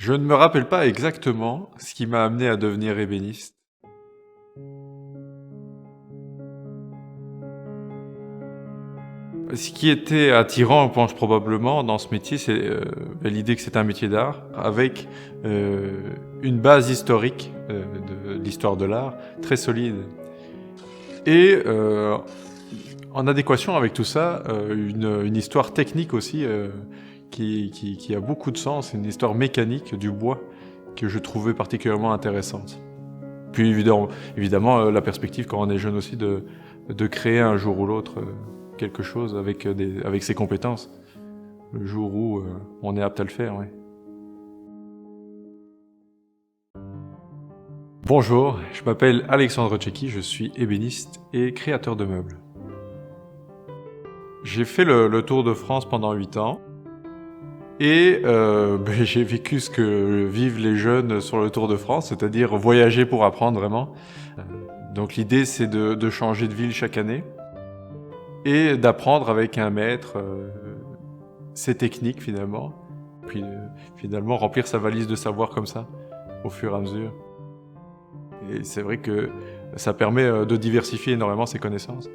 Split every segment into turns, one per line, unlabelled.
Je ne me rappelle pas exactement ce qui m'a amené à devenir ébéniste. Ce qui était attirant, je pense probablement, dans ce métier, c'est l'idée que c'est un métier d'art avec une base historique de l'histoire de l'art très solide. Et en adéquation avec tout ça, une histoire technique aussi qui a beaucoup de sens, une histoire mécanique du bois que je trouvais particulièrement intéressante. Puis évidemment la perspective quand on est jeune aussi de créer un jour ou l'autre quelque chose avec ses compétences, le jour où on est apte à le faire. Ouais. Bonjour, je m'appelle Alexandre Tchéky, je suis ébéniste et créateur de meubles. J'ai fait le Tour de France pendant 8 ans et j'ai vécu ce que vivent les jeunes sur le Tour de France, c'est-à-dire voyager pour apprendre vraiment. Donc l'idée c'est de changer de ville chaque année et d'apprendre avec un maître ses techniques finalement, puis finalement remplir sa valise de savoir comme ça au fur et à mesure. Et c'est vrai que ça permet de diversifier énormément ses connaissances,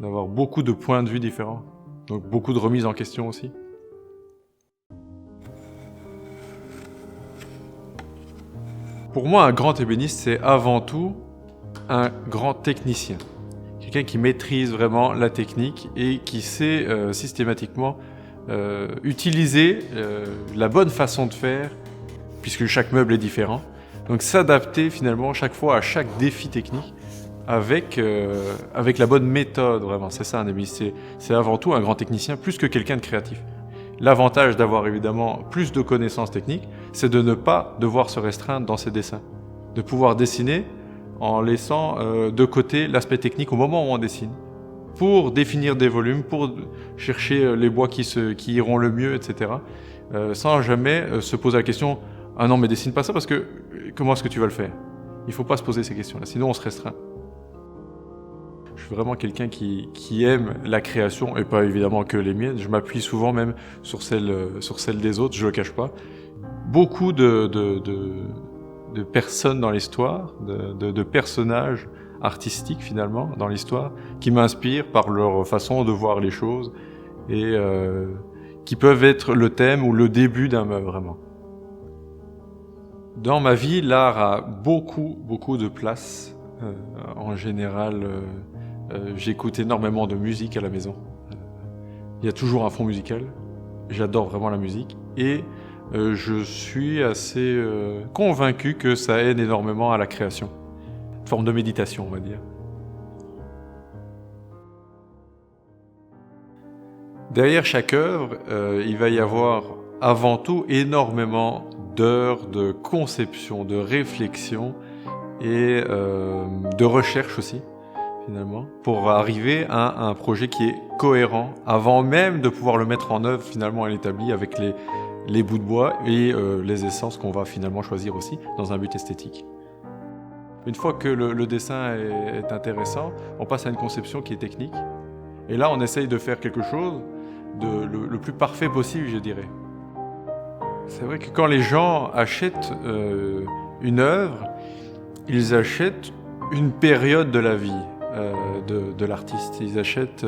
d'avoir beaucoup de points de vue différents, donc beaucoup de remises en question aussi. Pour moi, un grand ébéniste, c'est avant tout un grand technicien. Quelqu'un qui maîtrise vraiment la technique et qui sait systématiquement utiliser la bonne façon de faire, puisque chaque meuble est différent. Donc s'adapter finalement chaque fois à chaque défi technique avec la bonne méthode, vraiment. C'est ça un ébéniste, c'est avant tout un grand technicien plus que quelqu'un de créatif. L'avantage d'avoir évidemment plus de connaissances techniques, c'est de ne pas devoir se restreindre dans ses dessins. De pouvoir dessiner en laissant de côté l'aspect technique au moment où on dessine, pour définir des volumes, pour chercher les bois qui iront le mieux, etc. Sans jamais se poser la question « Ah non, mais dessine pas ça parce que comment est-ce que tu vas le faire ?» Il ne faut pas se poser ces questions-là, sinon on se restreint. Je suis vraiment quelqu'un qui aime la création, et pas évidemment que les miennes. Je m'appuie souvent même sur celle des autres, je ne le cache pas. Beaucoup de personnes dans l'histoire, de personnages artistiques finalement dans l'histoire, qui m'inspirent par leur façon de voir les choses et qui peuvent être le thème ou le début d'un meuble vraiment. Dans ma vie, l'art a beaucoup de place. En général, j'écoute énormément de musique à la maison. Il y a toujours un fond musical. J'adore vraiment la musique et je suis assez convaincu que ça aide énormément à la création. Une forme de méditation, on va dire. Derrière chaque œuvre, il va y avoir avant tout énormément d'heures de conception, de réflexion et de recherche aussi, finalement, pour arriver à un projet qui est cohérent avant même de pouvoir le mettre en œuvre finalement à l'établi avec les bouts de bois et les essences qu'on va finalement choisir aussi dans un but esthétique. Une fois que le dessin est intéressant, on passe à une conception qui est technique. Et là, on essaye de faire quelque chose le plus parfait possible, je dirais. C'est vrai que quand les gens achètent une œuvre, ils achètent une période de la vie de l'artiste. Ils achètent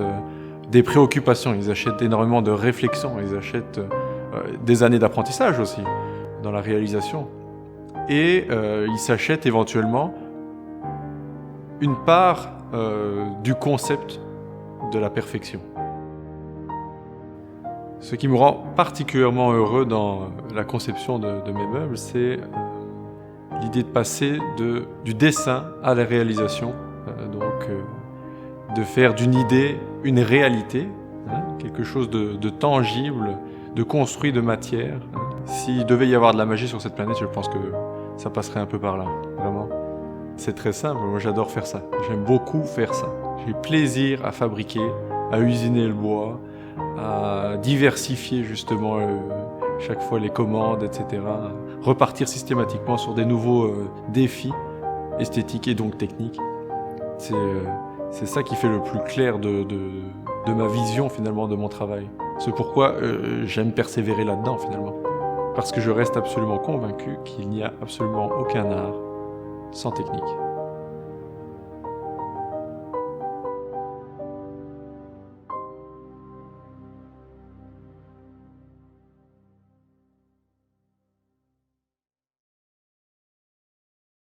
des préoccupations, ils achètent énormément de réflexion, ils achètent des années d'apprentissage aussi dans la réalisation. Et ils s'achètent éventuellement une part du concept de la perfection. Ce qui me rend particulièrement heureux dans la conception de mes meubles, c'est l'idée de passer du dessin à la réalisation, de faire d'une idée une réalité, quelque chose de tangible, de construit de matière. S'il devait y avoir de la magie sur cette planète, je pense que ça passerait un peu par là, vraiment. C'est très simple, moi j'adore faire ça. J'aime beaucoup faire ça. J'ai plaisir à fabriquer, à usiner le bois, à diversifier justement chaque fois les commandes, etc. Repartir systématiquement sur des nouveaux défis esthétiques et donc techniques. C'est ça qui fait le plus clair de ma vision finalement de mon travail. C'est pourquoi j'aime persévérer là-dedans finalement. parce que je reste absolument convaincu qu'il n'y a absolument aucun art sans technique.